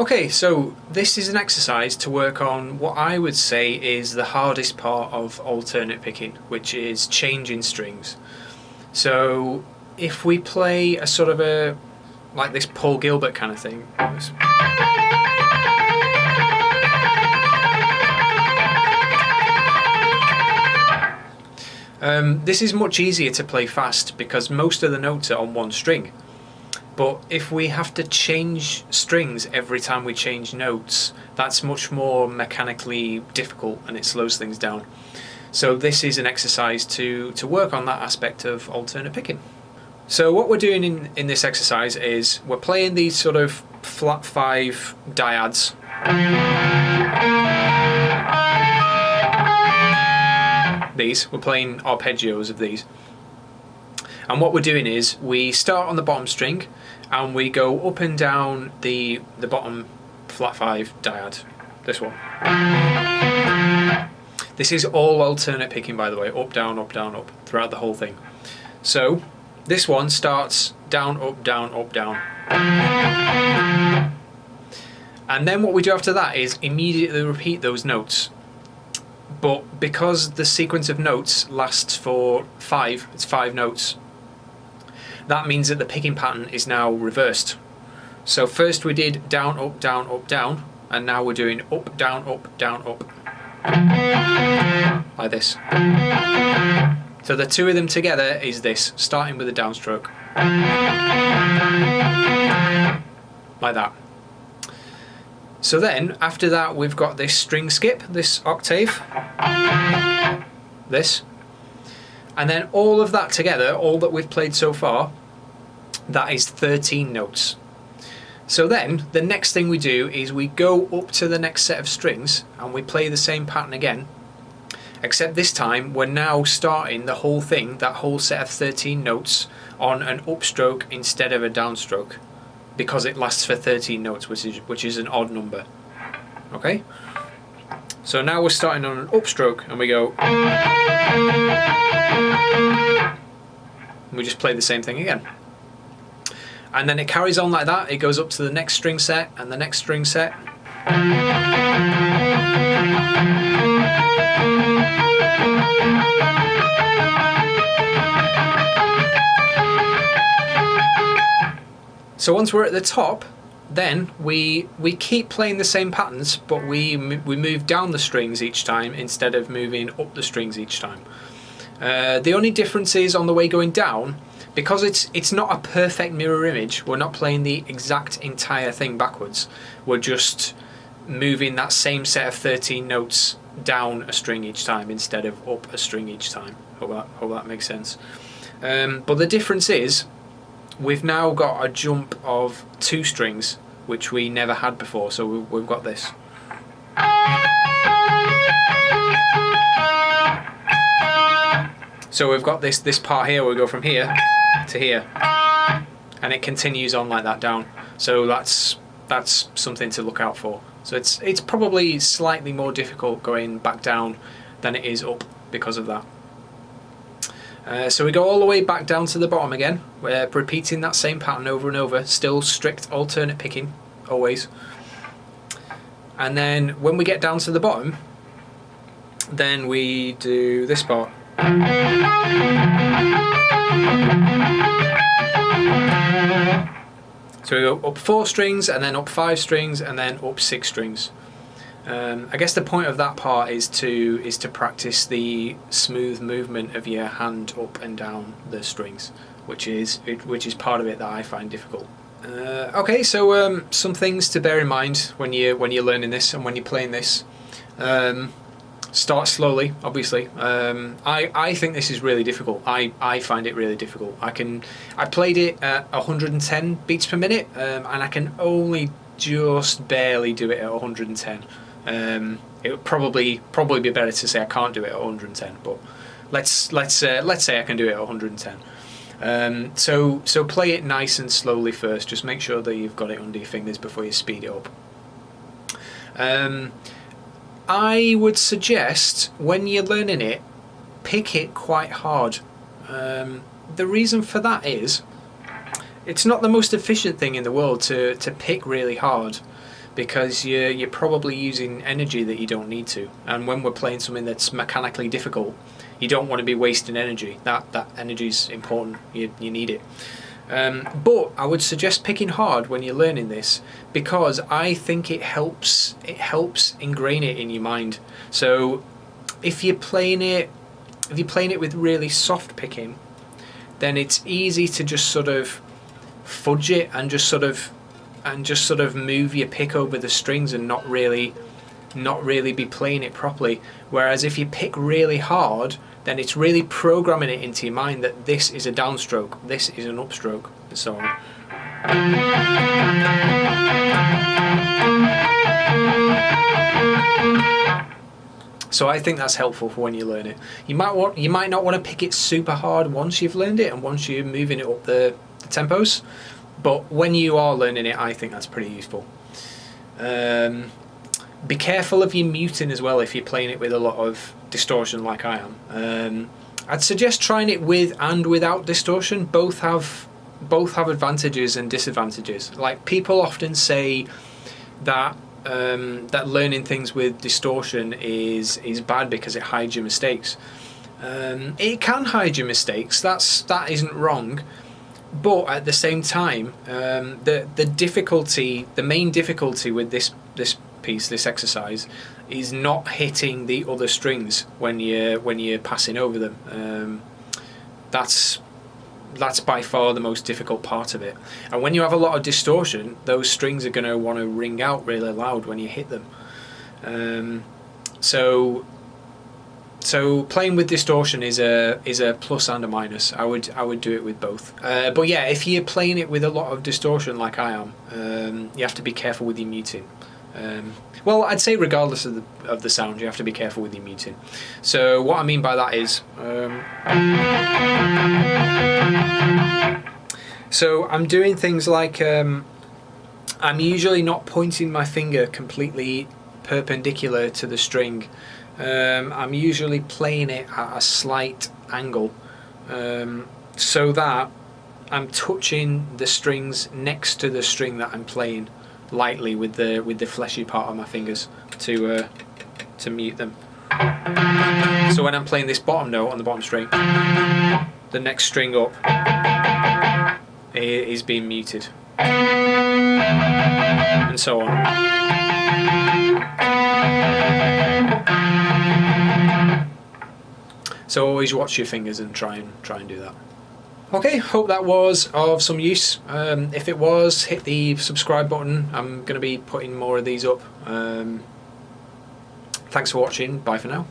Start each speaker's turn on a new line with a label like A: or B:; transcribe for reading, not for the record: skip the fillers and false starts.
A: Okay, so this is an exercise to work on what I would say is the hardest part of alternate picking, which is changing strings. So if we play a sort of like this Paul Gilbert kind of thing. This is much easier to play fast because most of the notes are on one string. But if we have to change strings every time we change notes, that's much more mechanically difficult and it slows things down. So this is an exercise to work on that aspect of alternate picking. So what we're doing in this exercise is we're playing these sort of flat 5 dyads. We're playing arpeggios of these. And what we're doing is we start on the bottom string and we go up and down the bottom flat 5 dyad. This one. This is all alternate picking, by the way, up, down, throughout the whole thing. So this one starts down, up, down, up, down. And then what we do after that is immediately repeat those notes. But because the sequence of notes lasts for 5, it's 5 notes, that means that the picking pattern is now reversed. So first we did down, up, down, and now we're doing up, down, up. Like this. So the two of them together is this, starting with a downstroke. Like that. So then, after that, we've got this string skip, this octave, this, and then all of that together, all that we've played so far, that is 13 notes. So then, the next thing we do is we go up to the next set of strings and we play the same pattern again, except this time we're now starting the whole thing, that whole set of 13 notes, on an upstroke instead of a downstroke, because it lasts for 13 notes, which is an odd number. Okay? So now we're starting on an upstroke and we go, and we just play the same thing again. And then it carries on like that, it goes up to the next string set and the next string set. So once we're at the top, then we keep playing the same patterns, but we move down the strings each time instead of moving up the strings each time. The only difference is on the way going down, because it's not a perfect mirror image, we're not playing the exact entire thing backwards. We're just moving that same set of 13 notes down a string each time instead of up a string each time. Hope that makes sense. But the difference is, we've now got a jump of 2 strings, which we never had before, so we've got this. So we've got this part here, we go from here to here, and it continues on like that down. So that's something to look out for. So it's probably slightly more difficult going back down than it is up because of that. So we go all the way back down to the bottom again. We're repeating that same pattern over and over, still strict alternate picking, always. And then when we get down to the bottom, then we do this part. So we go up 4 strings, and then up 5 strings, and then up 6 strings. I guess the point of that part is to practice the smooth movement of your hand up and down the strings, which is part of it that I find difficult. Okay, so some things to bear in mind when you're learning this and when you're playing this. Start slowly, obviously. I think this is really difficult. I find it really difficult. I played it at 110 beats per minute, and I can only just barely do it at 110. It would probably be better to say I can't do it at 110, but let's say I can do it at 110. So play it nice and slowly first. Just make sure that you've got it under your fingers before you speed it up. I would suggest when you're learning it, pick it quite hard. The reason for that is it's not the most efficient thing in the world to pick really hard, because you're probably using energy that you don't need to. And when we're playing something that's mechanically difficult, you don't want to be wasting energy. That energy is important. You need it. But I would suggest picking hard when you're learning this, because I think it helps ingrain it in your mind. So if you're playing it with really soft picking, then it's easy to just sort of fudge it and just sort of move your pick over the strings and not really be playing it properly. Whereas if you pick really hard, then it's really programming it into your mind that this is a downstroke, this is an upstroke, and so on. So I think that's helpful for when you learn it. You might not want to pick it super hard once you've learned it and once you're moving it up the tempos, but when you are learning it, I think that's pretty useful. Be careful of your muting as well if you're playing it with a lot of distortion like I am. I'd suggest trying it with and without distortion. Both have advantages and disadvantages. Like, people often say that that learning things with distortion is bad because it hides your mistakes. It can hide your mistakes. That isn't wrong. But at the same time, the main difficulty with this piece, this exercise, is not hitting the other strings when you're passing over them. That's by far the most difficult part of it. And when you have a lot of distortion, those strings are going to want to ring out really loud when you hit them. So playing with distortion is a plus and a minus. I would do it with both. But yeah, if you're playing it with a lot of distortion like I am, you have to be careful with your muting. Well, I'd say regardless of the sound, you have to be careful with your muting. So what I mean by that is, so I'm doing things like, I'm usually not pointing my finger completely perpendicular to the string. I'm usually playing it at a slight angle, so that I'm touching the strings next to the string that I'm playing lightly with the fleshy part of my fingers to mute them. So when I'm playing this bottom note on the bottom string, the next string up is being muted, and so on. So always watch your fingers and try and do that. Okay, hope that was of some use. If it was, hit the subscribe button. I'm going to be putting more of these up. Thanks for watching. Bye for now.